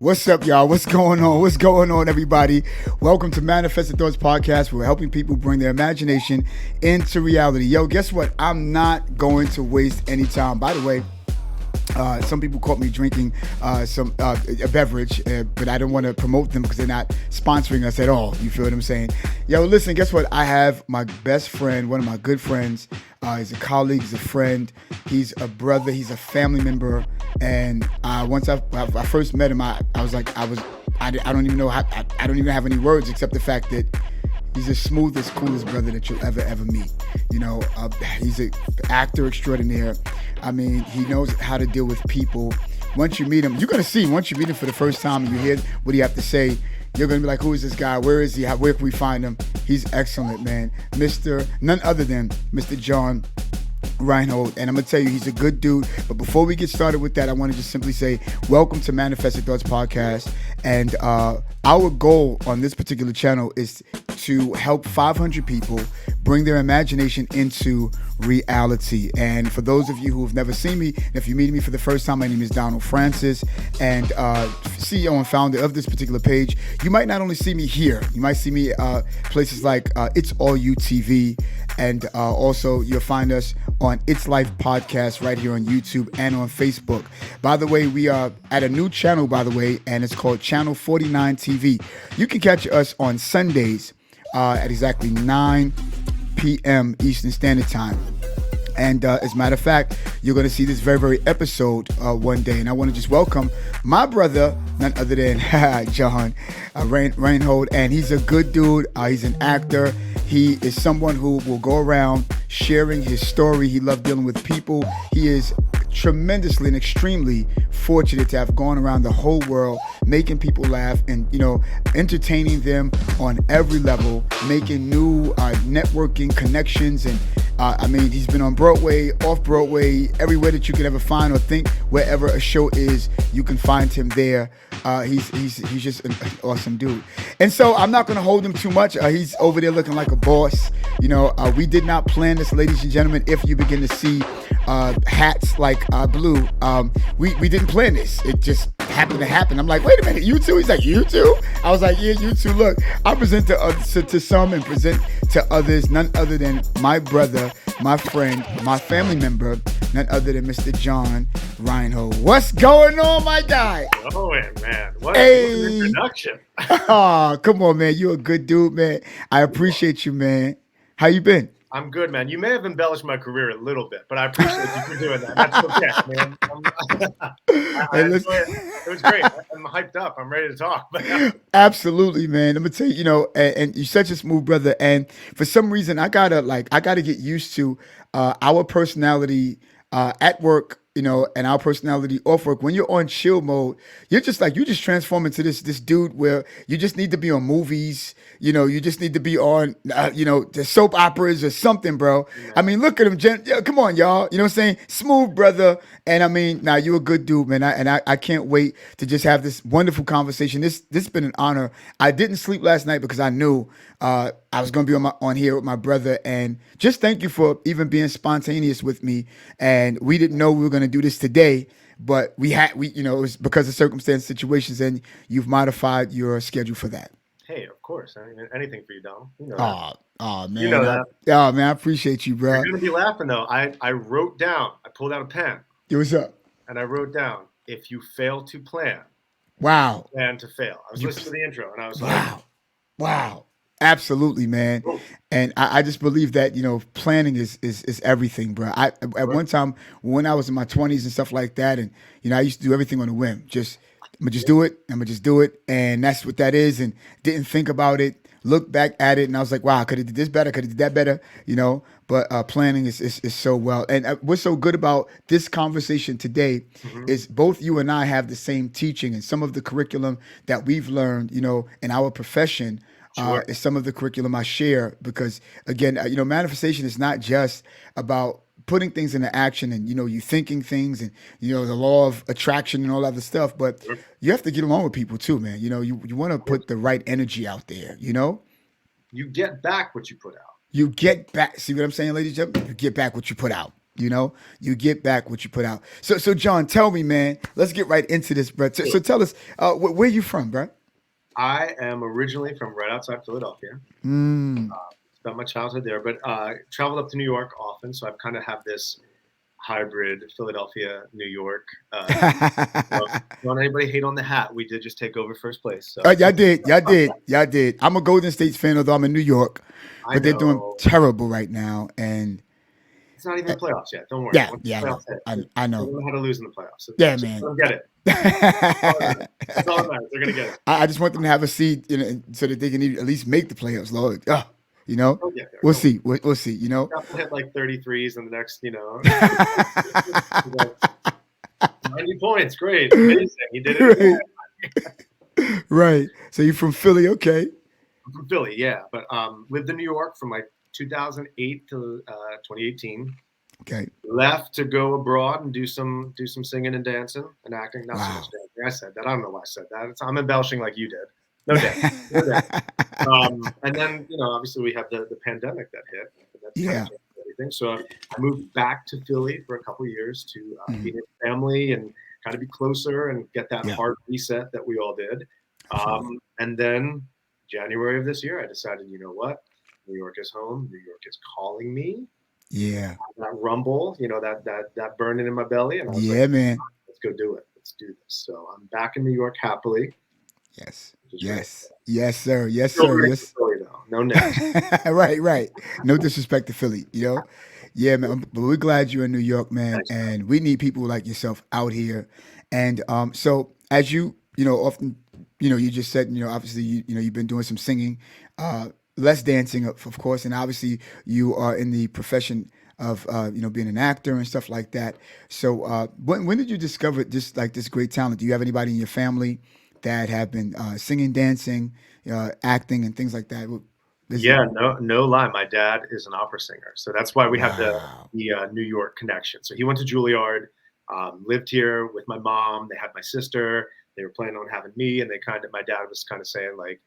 What's up, y'all? What's going on? What's going on, everybody? Welcome to Manifested Thoughts Podcast. We're helping people bring their imagination into reality. Yo, guess what? I'm not going to waste any time. By the way, some people caught me drinking a beverage, but I don't want to promote them because they're not sponsoring us at all. You feel what I'm saying? Yo, listen, guess what? I have my best friend, one of my good friends. He's a colleague, he's a friend, he's a brother, he's a family member. And once I first met him, I don't even know how, I don't even have any words except the fact that he's the smoothest, coolest brother that you'll ever meet. You know, he's an actor extraordinaire. I mean, he knows how to deal with people. Once you meet him, you're gonna see. Once you meet him for the first time and you hear what he have to say, you're gonna be like, "Who is this guy? Where is he? Where can we find him?" He's excellent, man. None other than Mr. John Reinhold, and I'm gonna tell you, he's a good dude. But before we get started with that, I want to just simply say, welcome to Manifested Thoughts Podcast. And our goal on this particular channel is to help 500 people bring their imagination into reality. And for those of you who have never seen me, if you're meeting me for the first time, my name is Donald Francis, and CEO and founder of this particular page. You might not only see me here, you might see me places like It's All You TV, and also you'll find us on It's Life Podcast right here on YouTube and on Facebook. By the way, we are at a new channel, by the way, and it's called Channel 49 TV. You can catch us on Sundays at exactly 9 p.m. Eastern Standard Time. And as a matter of fact, you're going to see this very episode one day. And I want to just welcome my brother, none other than John Reinhold. And he's a good dude. He's an actor. He is someone who will go around sharing his story. He loves dealing with people. He is tremendously and extremely fortunate to have gone around the whole world making people laugh and, you know, entertaining them on every level, making new networking connections. And I mean, he's been on Broadway, off Broadway, everywhere that you can ever find or think. Wherever a show is, you can find him there. He's just an awesome dude. And so I'm not going to hold him too much. He's over there looking like a boss. You know, we did not plan this, ladies and gentlemen. If you begin to see hats like blue, we didn't plan this. It just happened to happen. I'm like, wait a minute, you too? He's like, you too? I was like, yeah, you too. Look, I present to some and present to others, none other than my brother, my friend, my family member, none other than Mr. John Reinhold. What's going on, my guy? Oh, man. What an introduction. Oh, come on, man. You're a good dude, man. I appreciate you, man. How you been? I'm good, man. You may have embellished my career a little bit, but I appreciate you for doing that. That's okay, man. I enjoy it. It was great. I'm hyped up. I'm ready to talk. Absolutely, man. I'm gonna tell you, you know, and you're such a smooth brother. And for some reason, I gotta get used to our personality at work, you know, and our personality off work. When you're on chill mode, you just transform into this dude where you just need to be on movies, you know, you just need to be on, you know, the soap operas or something, bro. Yeah. I mean, look at him, come on, y'all. You know what I'm saying? Smooth brother. And I mean, now you're a good dude, man. I can't wait to just have this wonderful conversation. This has been an honor. I didn't sleep last night because I knew I was going to be on here with my brother. And just thank you for even being spontaneous with me. And we didn't know we were going to do this today, but we you know, it was because of circumstance, situations, and you've modified your schedule for that. Hey, of course. Anything for you, Dom. You know that. Oh, man. You know that. Oh, man, I appreciate you, bro. You're going to be laughing, though. I wrote down, I pulled out a pen. Yo, what's up? And I wrote down, if you fail to plan. Wow. Plan to fail. I was listening to the intro, and I was wow. Absolutely, man. Oh. And I just believe that, you know, planning is everything, bro. At one time when I was in my 20s and stuff like that, and, you know, I used to do everything on a whim. I'm gonna just do it. And that's what that is. And didn't think about it, look back at it. And I was like, wow, I could have did this better. Could have did that better, you know, but planning is so well. And what's so good about this conversation today is both you and I have the same teaching, and some of the curriculum that we've learned, you know, in our profession. Sure. Is some of the curriculum I share, because again, you know, manifestation is not just about putting things into action and, you know, you thinking things and, you know, the law of attraction and all that other stuff, but you have to get along with people too, man. You know, you want to put the right energy out there, you know? You get back what you put out. You get back. See what I'm saying, ladies and gentlemen? You get back what you put out. You get back what you put out. So John, tell me, man. Let's get right into this, bro. So tell us, where you from, bro? I am originally from right outside Philadelphia. Mm. Spent my childhood there, but traveled up to New York often. So I've kind of have this hybrid Philadelphia, New York. Don't anybody hate on the hat. We did just take over first place. So Y'all did, y'all did, y'all did. I'm a Golden States fan, although I'm in New York, I but they're doing know terrible right now. And it's not even the playoffs yet. Don't worry. yeah, Once yeah, I the know, playoffs hit, I they know. know how to lose in the playoffs. So Yeah, just man. let them get it. That's all that matters. They're gonna get it. I just want them to have a seed, so that they can at least make the playoffs, Lord. They'll get there. We'll Don't worry. see. We'll see. They'll hit like 33s in the next, 90 points. Great. Amazing. He did it again. Right. Right. So you're from Philly, okay? I'm from Philly, yeah. But lived in New York from like 2008 to 2018. Okay. Left to go abroad and do some singing and dancing and acting. Not so Wow. much dancing. I said that. I don't know why I said that. I'm embellishing like you did. No dancing. No dancing. And then, obviously we have the pandemic that hit. And that kind Yeah. of changed everything. So I moved back to Philly for a couple of years to be Mhm. with family and kind of be closer and get that Yeah. hard reset that we all did. Absolutely. And then January of this year, I decided, you know what? New York is home. New York is calling me. Yeah. That rumble, that burning in my belly, and I was like, Yeah, man. let's go do it. Let's do this. So I'm back in New York happily, Yes. which is great. Yes. Yes, sir. Yes, Still sir. rooting for Yes. Philly though. No Knicks. Right, right. No disrespect to Philly. Yeah, man. But we're glad you're in New York, man. Thanks, man. And we need people like yourself out here. And so as often, you just said, obviously, you've been doing some singing, less dancing, of course, and obviously you are in the profession of being an actor and stuff like that. So when did you discover this great talent? Do you have anybody in your family that have been singing, dancing, acting, and things like that? Is it? Yeah, no lie. My dad is an opera singer, so that's why we have Wow. the New York connection. So he went to Juilliard, lived here with my mom. They had my sister. They were planning on having me, and my dad was kind of saying like,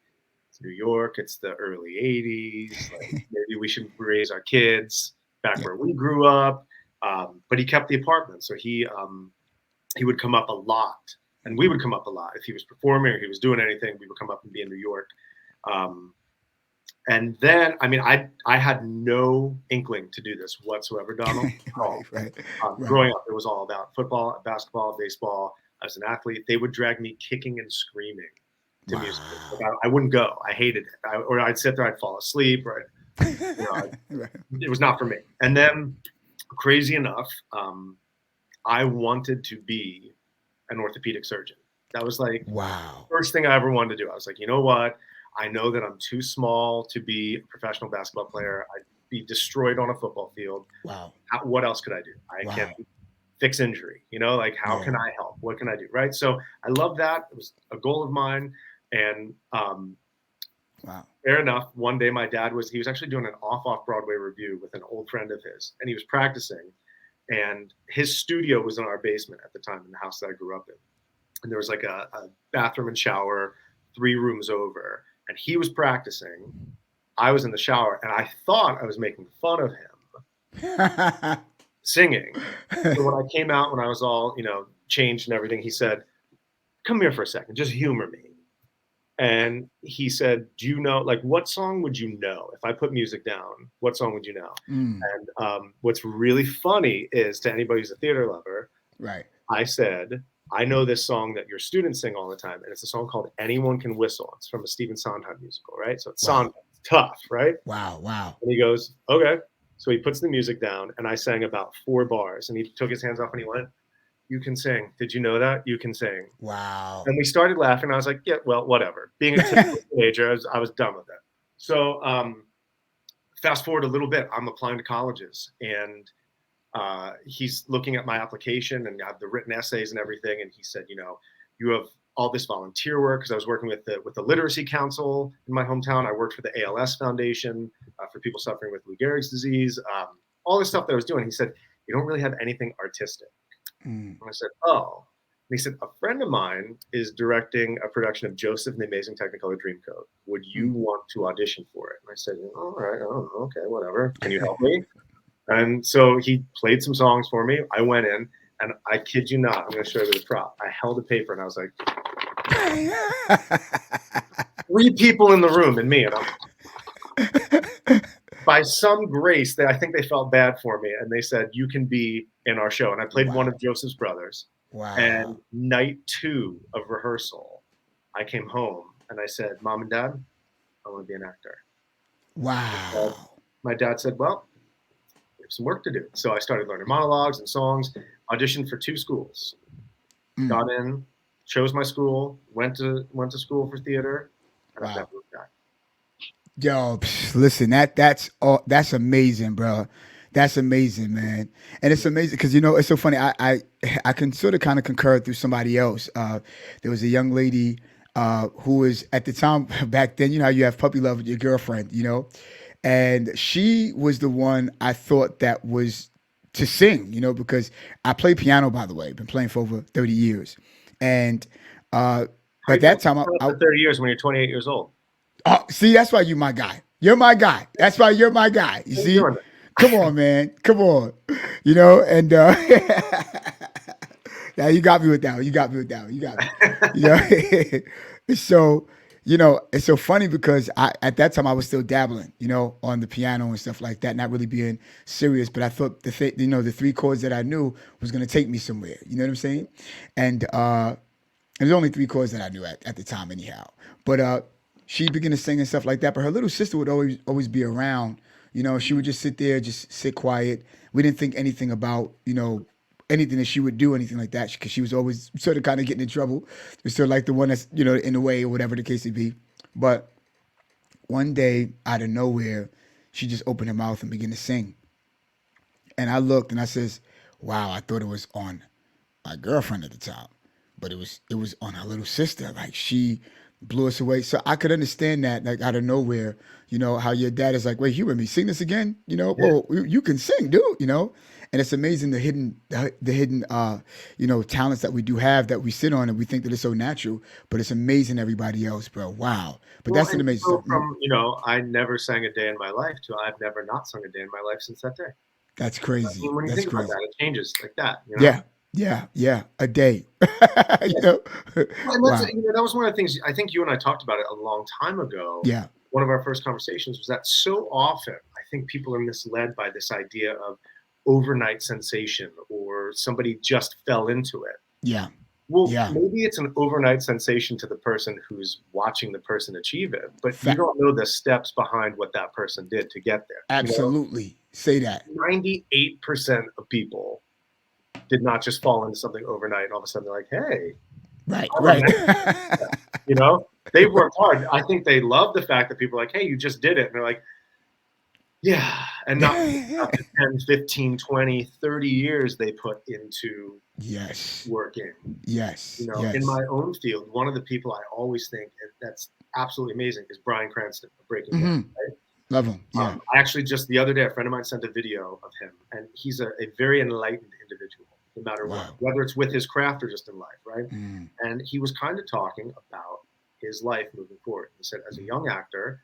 it's New York. It's the early '80s. Like maybe we should raise our kids back Yeah. where we grew up. But he kept the apartment, so he would come up a lot, and we would come up a lot if he was performing or he was doing anything. We would come up and be in New York. Um, and then, I mean, I had no inkling to do this whatsoever, Donald. At Right, all. right, right. Growing up, it was all about football, basketball, baseball. I was an athlete. They would drag me kicking and screaming to music. Like Wow. I wouldn't go. I hated it. Or I'd sit there, I'd fall asleep, or Right. it was not for me. And then, crazy enough, I wanted to be an orthopedic surgeon. That was like Wow. first thing I ever wanted to do. I was like, you know what? I know that I'm too small to be a professional basketball player. I'd be destroyed on a football field. Wow. What else could I do? I can't Wow. fix injury. Like how Yeah. can I help? What can I do? Right. So I love that. It was a goal of mine. And Wow. fair enough. One day my dad he was actually doing an off Broadway review with an old friend of his, and he was practicing. And his studio was in our basement at the time in the house that I grew up in. And there was like a bathroom and shower 3 rooms over. And he was practicing. I was in the shower, and I thought I was making fun of him singing. So when I came out, when I was all, changed and everything, he said, come here for a second, just humor me. And he said, do you know, like, what song would you know? If I put music down, what song would you know? Mm. And what's really funny is, to anybody who's a theater lover, Right. I said, I know this song that your students sing all the time, and it's a song called Anyone Can Whistle. It's from a Stephen Sondheim musical, right? So it's Wow. Sondheim. It's tough, right? Wow. Wow. And he goes, okay. So he puts the music down, and I sang about 4 bars, and he took his hands off and he went, you can sing. Did you know that? You can sing. Wow. And we started laughing. I was like, yeah, well, whatever. Being a typical teenager, I was done with it. So fast forward a little bit, I'm applying to colleges, and he's looking at my application, and I have the written essays and everything. And he said, you have all this volunteer work, because I was working with the Literacy Council in my hometown. I worked for the ALS Foundation for people suffering with Lou Gehrig's disease, all this stuff that I was doing. He said, you don't really have anything artistic. Mm. And I said, oh. And he said, a friend of mine is directing a production of Joseph and the Amazing Technicolor Dreamcoat. Would you want to audition for it? And I said, all right, I don't know. Okay, whatever. Can you help me? And so he played some songs for me. I went in, and I kid you not, I'm going to show you the prop. I held a paper, and I was like, three people in the room and me. And by some grace, I think they felt bad for me, and they said, "You can be in our show." And I played one Wow. of Joseph's brothers. And Wow. night 2 of rehearsal, I came home and I said, "Mom and Dad, I want to be an actor." And Wow. my dad said, "Well, we have some work to do." So I started learning monologues and songs, auditioned for 2 schools, Mm. got in, chose my school, went to school for theater, and I've never Wow. looked back. Yo, listen, that's all. That's amazing, bro. That's amazing, man. And it's amazing because it's so funny. I can sort of kind of concur through somebody else. There was a young lady who was at the time back then. You know how you have puppy love with your girlfriend, and she was the one I thought that was to sing, because I play piano. By the way, been playing for over 30 years, and uh, How but you doing that time I for 30 years when you're 28 years old? Oh, see, that's why you my guy. You're my guy. That's why you're my guy. You How you see? doing? Come on, man. Come on. And now you got me with that one. You got me with that one. You got me. You know. So, it's so funny because at that time I was still dabbling, on the piano and stuff like that, not really being serious. But I thought the 3 chords that I knew was gonna take me somewhere. You know what I'm saying? And there's only 3 chords that I knew at the time, anyhow. But she began to sing and stuff like that. But her little sister would always be around. She would just sit there, just sit quiet. We didn't think anything about anything that she would do, anything like that, because she was always sort of kind of getting in trouble. It was sort of like the one that's in the way or whatever the case may be. But one day, out of nowhere, she just opened her mouth and began to sing. And I looked and I says, "Wow, I thought it was on my girlfriend at the time, but it was on her little sister. Like she blew us away." So I could understand that, like out of nowhere, how your dad is like, "Wait, you and me sing this again?" Yeah. Well, you can sing, dude. And it's amazing the hidden talents that we do have that we sit on and we think that it's so natural, but it's amazing everybody else, bro. Wow. But Well, that's an and amazing so stuff. from, I never sang a day in my life to I've never not sung a day in my life since that day. That's I crazy. mean, when you That's think about that, crazy. it changes like that. Yeah. Yeah. Yeah. A day. you Yeah. know? Well, and Wow. that was one of the things I think you and I talked about it a long time ago. Yeah. One of our first conversations was that so often I think people are misled by this idea of overnight sensation or somebody just fell into it. Yeah. Well, Yeah. maybe it's an overnight sensation to the person who's watching the person achieve it, but you Fa- don't know the steps behind what that person did to get there. Absolutely. Say that. 98% of people did not just fall into something overnight and all of a sudden they're like, hey, Right. I'm a Right. man. They've worked hard. I think they love the fact that people are like, hey, you just did it. And they're like, yeah. And not about the 10, 15, 20, 30 years they put into yes. working. Yes. In Yes. my own field, one of the people I always think that's absolutely amazing is Bryan Cranston of Breaking Bad. Hmm. Right? Love him. Yeah. I actually just the other day, a friend of mine sent a video of him, and he's a very enlightened individual, no matter what, Wow. whether it's with his craft or just in life, right? Mm. And he was kind of talking about his life moving forward. He said, as a young actor,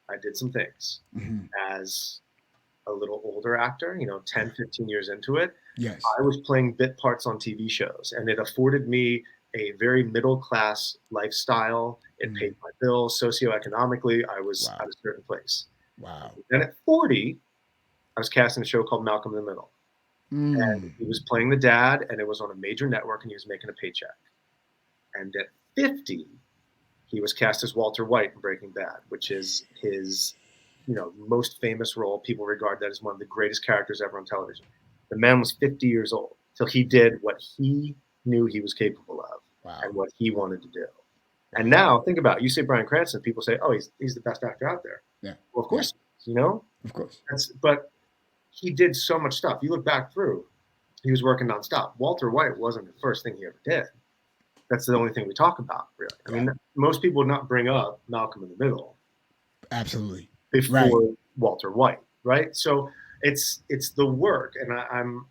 I did some things. Hmm. As a little older actor, 10, 15 years into it, Yes. I was playing bit parts on TV shows, and it afforded me a very middle class lifestyle. It paid Mm. my bills socioeconomically. I was Wow. at a certain place. Wow. Then at 40, I was cast in a show called Malcolm in the Middle. And Mm. he was playing the dad, and it was on a major network, and he was making a paycheck. And at 50, he was cast as Walter White in Breaking Bad, which is his, most famous role. People regard that as one of the greatest characters ever on television. The man was 50 years old, so he did what he knew he was capable of Wow. and what he wanted to do. And Wow. now think about it. You say Bryan Cranston, people say, "Oh, he's the best actor out there." Yeah. Well, of Yeah. course, Of course. but he did so much stuff. You look back through, he was working nonstop. Walter White wasn't the first thing he ever did. That's the only thing we talk about, really. I Right. mean, most people would not bring up Malcolm in the Middle Absolutely. Right. before Walter White, right? So it's the work, and I'm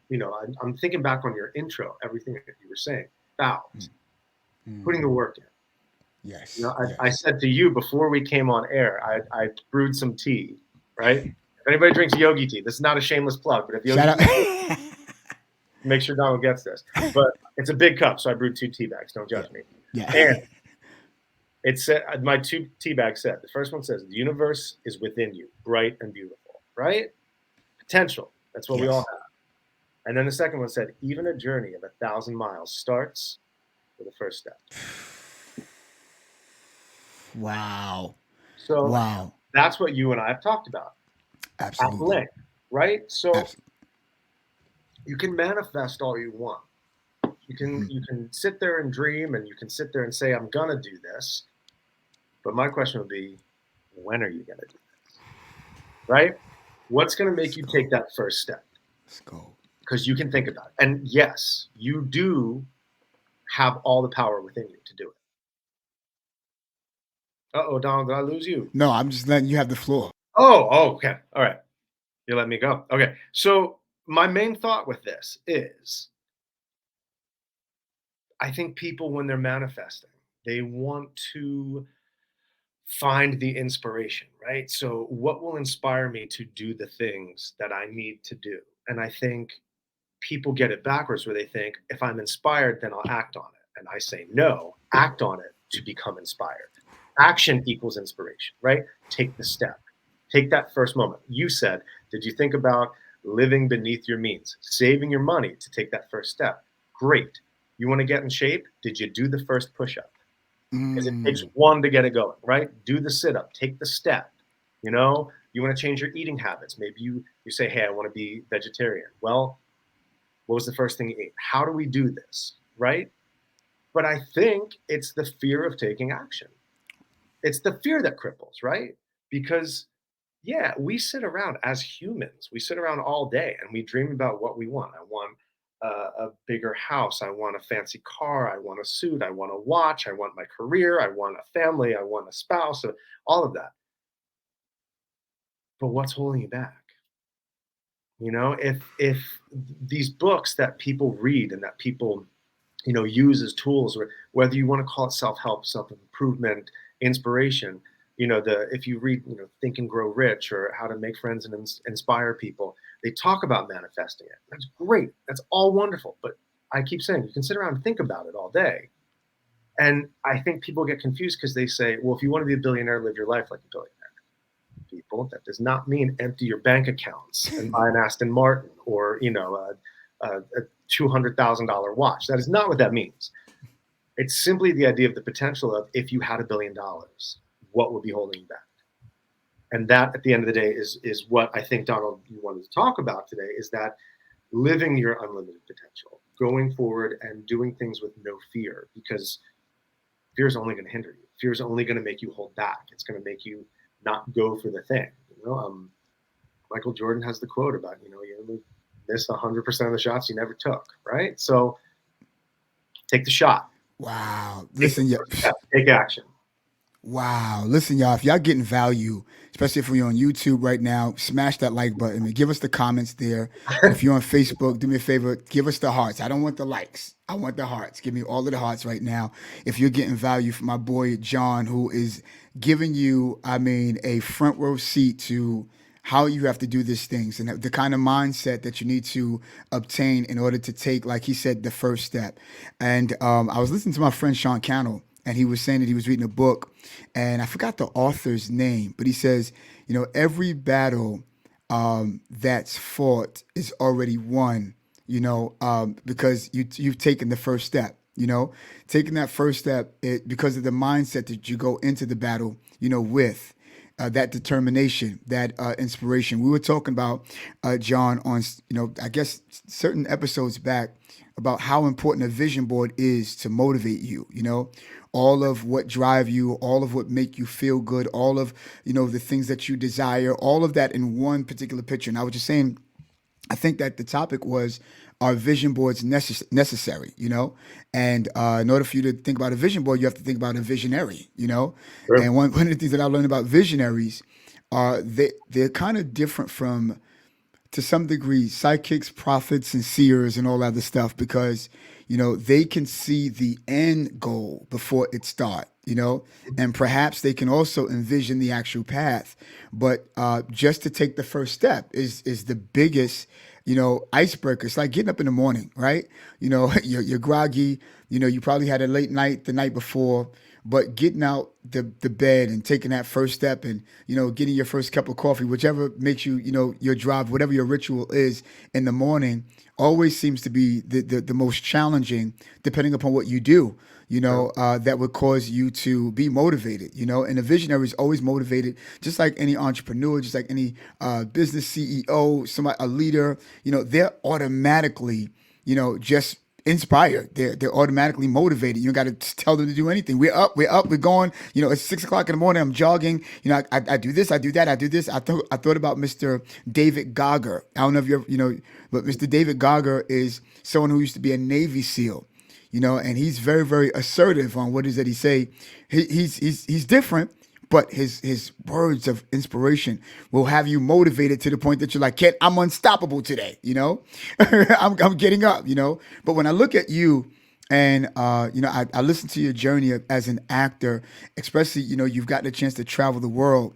thinking back on your intro, everything that you were saying, vows, putting the Mm. work in. Yes. I Yes. said to you before we came on air, I brewed some tea, right? If anybody drinks yogi tea, this is not a shameless plug, but if yogi Shout out. tea, make sure Donald gets this. But it's a big cup, so I brewed 2 tea bags. Don't Yeah. judge me. Yeah. And it said, my 2 tea bags said, the first one says, the universe is within you, bright and beautiful, right? Potential. That's what we all Yes. have. And then the second one said, even a journey of 1,000 miles starts with the first step. Wow. So Wow. that's what you and I have talked about at Absolutely. length, right? So Absolutely. you can manifest all you want. You can sit there and dream, and you can sit there and say, I'm gonna do this. But my question would be, when are you gonna do this? Right? What's gonna make you take that first step? Let's go. Because you can think about it. And yes, you do have all the power within you to do it. Uh-oh, Donald, did I lose you? No, I'm just letting you have the floor. Oh, okay. All right. You let me go. Okay. So my main thought with this is I think people, when they're manifesting, they want to find the inspiration, right? So what will inspire me to do the things that I need to do? And I think people get it backwards where they think if I'm inspired, then I'll act on it. And I say, no, act on it to become inspired. Action equals inspiration, right? Take the step. Take that first moment. You said, did you think about living beneath your means, saving your money to take that first step? Great. You want to get in shape? Did you do the first push up? Because it takes one to get it going, right? Do the sit up, take the step. You know, you want to change your eating habits. Maybe you say, hey, I want to be vegetarian. Well, what was the first thing you ate? How do we do this, right? But I think it's the fear of taking action. It's the fear that cripples, right? Because, yeah, we sit around as humans. We sit around all day and we dream about what we want. I want a bigger house. I want a fancy car. I want a suit. I want a watch. I want my career. I want a family. I want a spouse. All of that. But what's holding you back? You know, if these books that people read and that people use as tools, or whether you want to call it self-help, self-improvement, inspiration, if you read Think and Grow Rich or How to Make Friends and Inspire People, they talk about manifesting it. That's great, that's all wonderful, but I keep saying you can sit around and think about it all day. And I think people get confused because they say, well, if you want to be a billionaire, live your life like a billionaire. People, that does not mean empty your bank accounts and buy an Aston Martin or a $200,000 watch. That is not what that means. It's simply the idea of the potential of, if you had $1 billion, what would be holding you back? And that, at the end of the day, is what I think, Donald, you wanted to talk about today, is that living your unlimited potential, going forward and doing things with no fear, because fear is only going to hinder you. Fear is only going to make you hold back. It's going to make you not go for the thing. Michael Jordan has the quote about, you only miss 100% of the shots you never took, right? So take the shot. Wow. Take Listen, yeah. Take action. Wow. Listen, y'all, if y'all getting value, especially if you're on YouTube right now, smash that like button and give us the comments there. And if you're on Facebook, do me a favor, give us the hearts. I don't want the likes. I want the hearts. Give me all of the hearts right now. If you're getting value from my boy John, who is giving you, a front row seat to how you have to do these things and the kind of mindset that you need to obtain in order to take, like he said, the first step. And I was listening to my friend Sean Cannell, and he was saying that he was reading a book, and I forgot the author's name, but he says, every battle that's fought is already won, because you've taken the first step. Taking that first step, because of the mindset that you go into the battle, with. That determination, that inspiration. We were talking about John on, I guess certain episodes back about how important a vision board is to motivate you. All of what drive you, all of what make you feel good, all of the things that you desire, all of that in one particular picture. And I was just saying, I think that the topic was, are vision boards necessary, And in order for you to think about a vision board, you have to think about a visionary, Sure. And one of the things that I learned about visionaries are they're kind of different from, to some degree, psychics, prophets, and seers and all that other stuff, because they can see the end goal before it start. you know, and perhaps they can also envision the actual path. But just to take the first step is the biggest, icebreaker. It's like getting up in the morning, right? You're groggy. You probably had a late night the night before, but getting out the bed and taking that first step and getting your first cup of coffee, whichever makes you your drive, whatever your ritual is in the morning, always seems to be the most challenging, depending upon what you do. True. That would cause you to be motivated. And a visionary is always motivated, just like any entrepreneur, just like any business CEO, somebody, a leader. They're automatically, just inspired. They're automatically motivated. You don't got to tell them to do anything. We're going. It's 6 o'clock in the morning. I'm jogging. I do this, I do that, I do this. I thought about Mr. David Gogger. I don't know if you're, but Mr. David Gogger is someone who used to be a Navy SEAL. And he's very, very assertive on what is that he say. He's different, but his words of inspiration will have you motivated to the point that you're like, "Kid, I'm unstoppable today." I'm getting up. But when I look at you, and I listen to your journey as an actor, especially you've gotten a chance to travel the world,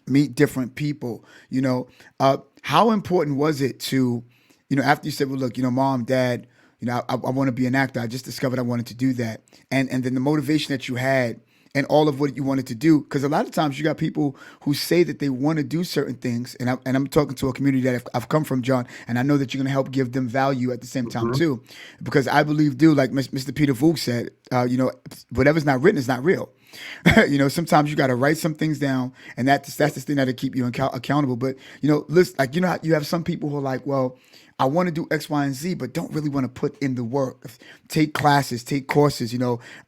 meet different people. How important was it to, after you said, well, look, mom, dad, I want to be an actor. I just discovered I wanted to do that. And then the motivation that you had and all of what you wanted to do. Because a lot of times you got people who say that they want to do certain things. And I'm talking to a community that I've come from, John, and I know that you're going to help give them value at the same time Hmm. too. Because I believe, dude, like Mr. Peter Voog said, whatever's not written is not real. Sometimes you got to write some things down, and that's the thing that'll keep you accountable. But listen, like how you have some people who are like, well, I want to do X, Y, and Z, but don't really want to put in the work. Take classes, take courses,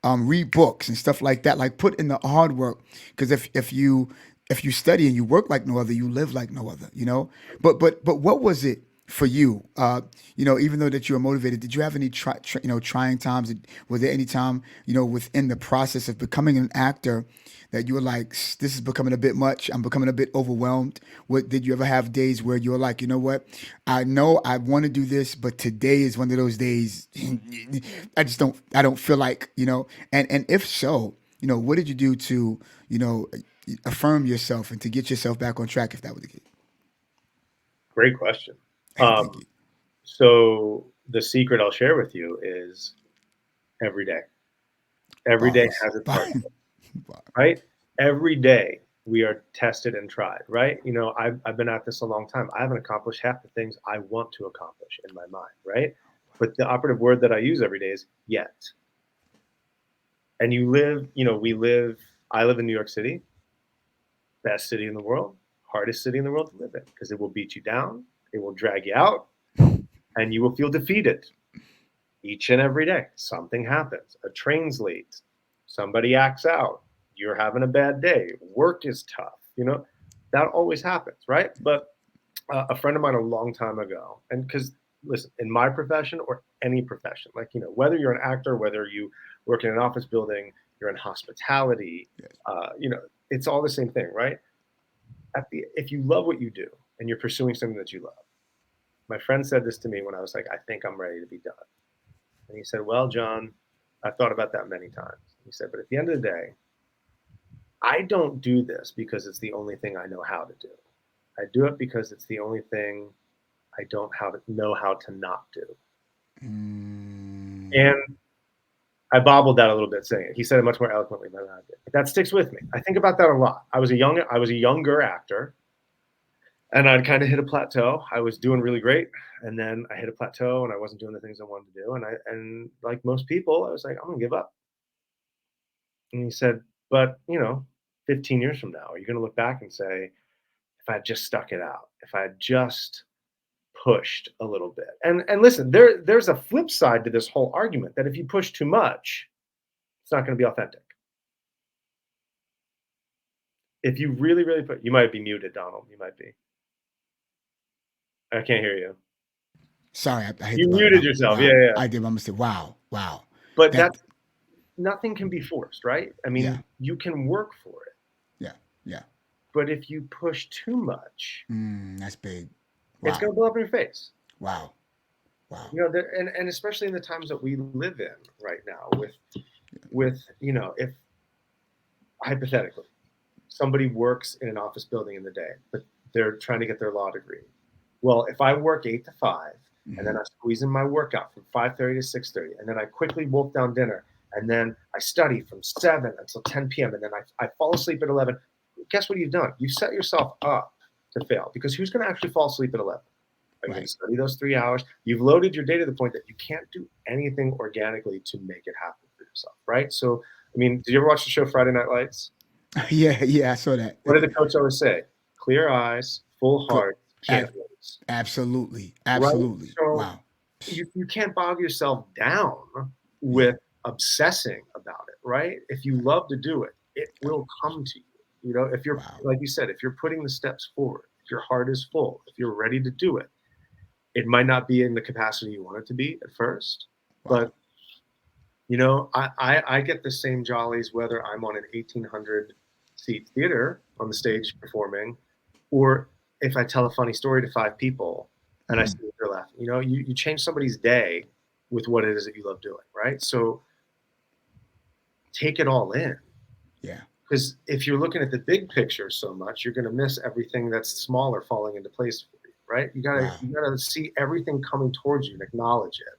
read books and stuff like that. Like put in the hard work, because if you study and you work like no other, you live like no other. But what was it for you? Even though that you were motivated, did you have any trying times? Was there any time within the process of becoming an actor that you were like, this is becoming a bit much. I'm becoming a bit overwhelmed. What did you ever have days where you were like, you know what? I know I want to do this, but today is one of those days. I don't feel like. And if so, what did you do to you know affirm yourself and to get yourself back on track if that was the case? Great question. Thank Um, you. so the secret I'll share with you is every day. Every day Bars. has its hard, Bar. right? Every day we are tested and tried, right? I've been at this a long time. I haven't accomplished half the things I want to accomplish in my mind, right? But the operative word that I use every day is yet. And I live in New York City, best city in the world, hardest city in the world to live in, because it will beat you down, it will drag you out, and you will feel defeated each and every day. Something happens, a train's late, somebody acts out, you're having a bad day, work is tough, that always happens, right? But a friend of mine a long time ago, and because listen, in my profession or any profession, like, whether you're an actor, whether you work in an office building, you're in hospitality, it's all the same thing, right? If you love what you do and you're pursuing something that you love, my friend said this to me when I was like, I think I'm ready to be done. And he said, well, John, I've thought about that many times. He said, but at the end of the day, I don't do this because it's the only thing I know how to do. I do it because it's the only thing I don't know how to not do. Mm, And I bobbled that a little bit saying it. He said it much more eloquently than I did. But that sticks with me. I think about that a lot. I was a younger actor, and I'd kind of hit a plateau. I was doing really great, and then I hit a plateau, and I wasn't doing the things I wanted to do. And like most people, I was like, I'm gonna give up. And he said, but 15 years from now, are you gonna look back and say, if I had just stuck it out, if I had just pushed a little bit. And listen, there's a flip side to this whole argument that if you push too much, it's not going to be authentic. If you really, really put, you might be muted, Donald. You might be. I can't hear you. sorry, I hit the You button. muted yourself. Yeah, Wow, yeah. I did my mistake. Wow, wow. But That, that's nothing can be forced, right? I yeah, mean, you can work for it, yeah, yeah. but if you push too much, That's big. it's Wow, going to blow up in your face. wow, wow. And especially in the times that we live in right now, with if hypothetically, somebody works in an office building in the day, but they're trying to get their law degree. Well, if I work 8 to 5, and then I squeeze in my workout from 5:30 to 6:30, and then I quickly wolf down dinner, and then I study from 7 until 10 p.m., and then I fall asleep at 11, guess what you've done? You've set yourself up to fail, because who's going to actually fall asleep at 11? Are you going to study those 3 hours? You've loaded your day to the point that you can't do anything organically to make it happen for yourself, right? So, I mean, did you ever watch the show Friday Night Lights? Yeah, I saw that. What did the coach always say? Clear eyes, full heart, can't lose. Absolutely. Right? So Wow. you can't bog yourself down with obsessing about it, right? If you love to do it, it will come to you. You know, if you're, like you said, if you're putting the steps forward, if your heart is full, if you're ready to do it, it might not be in the capacity you want it to be at first, but you know, I get the same jollies whether I'm on an 1,800 seat theater on the stage performing, or if I tell a funny story to 5 people and I see that they're laughing. You know, you change somebody's day with what it is that you love doing, right? So take it all in. Yeah. Because if you're looking at the big picture so much, you're going to miss everything that's smaller falling into place for you, right? You gotta see everything coming towards you and acknowledge it.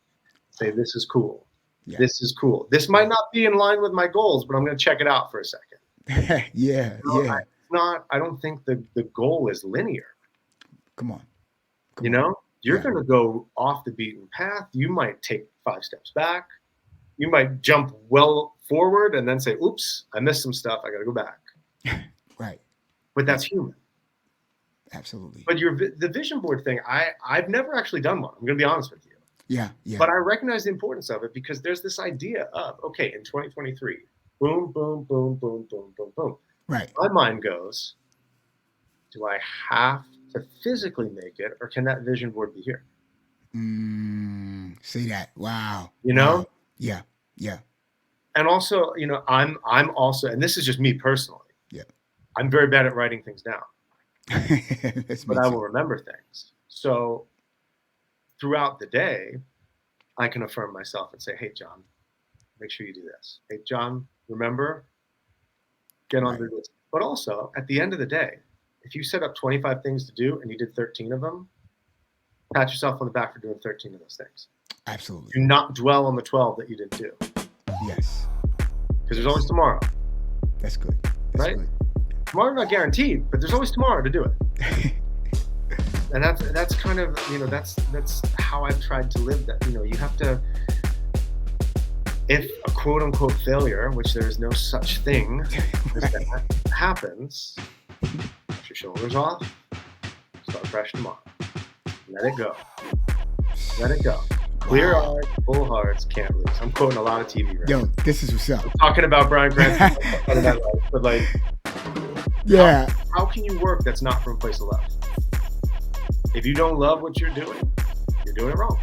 Say, this is cool. Yeah. This is cool. This might not be in line with my goals, but I'm going to check it out for a second. I don't think the goal is linear. Come on. You're going to go off the beaten path. You might take 5 steps back. You might jump well forward and then say, oops, I missed some stuff. I got to go back. Right. But that's human. Absolutely. But the vision board thing, I've never actually done one. I'm going to be honest with you. Yeah. But I recognize the importance of it, because there's this idea of, okay, in 2023, boom, boom, boom, boom, boom, boom, boom. Right. My mind goes, do I have to physically make it, or can that vision board be here? See that? Wow. You know? Wow. Yeah. And also, you know, I'm also, and this is just me personally. Yeah. I'm very bad at writing things down. But I will remember things. So throughout the day, I can affirm myself and say, hey, John, make sure you do this. Hey, John, remember, get on the list. But also, at the end of the day, if you set up 25 things to do and you did 13 of them, pat yourself on the back for doing 13 of those things. Absolutely. Do not dwell on the 12 that you didn't do. Yes. Because there's always tomorrow. That's good. Right? Good. Tomorrow's not guaranteed, but there's always tomorrow to do it. And that's kind of, you know, that's how I've tried to live that. You know, you have to, if a quote unquote failure, which there is no such thing as that, happens, push your shoulders off, start fresh tomorrow. Let it go. Let it go. Clear eyes, full hearts, can't lose. I'm quoting a lot of TV right now. Yo, this is what's up. I'm talking about Brian Grant, but like, yeah. How can you work that's not from a place of love? If you don't love what you're doing it wrong.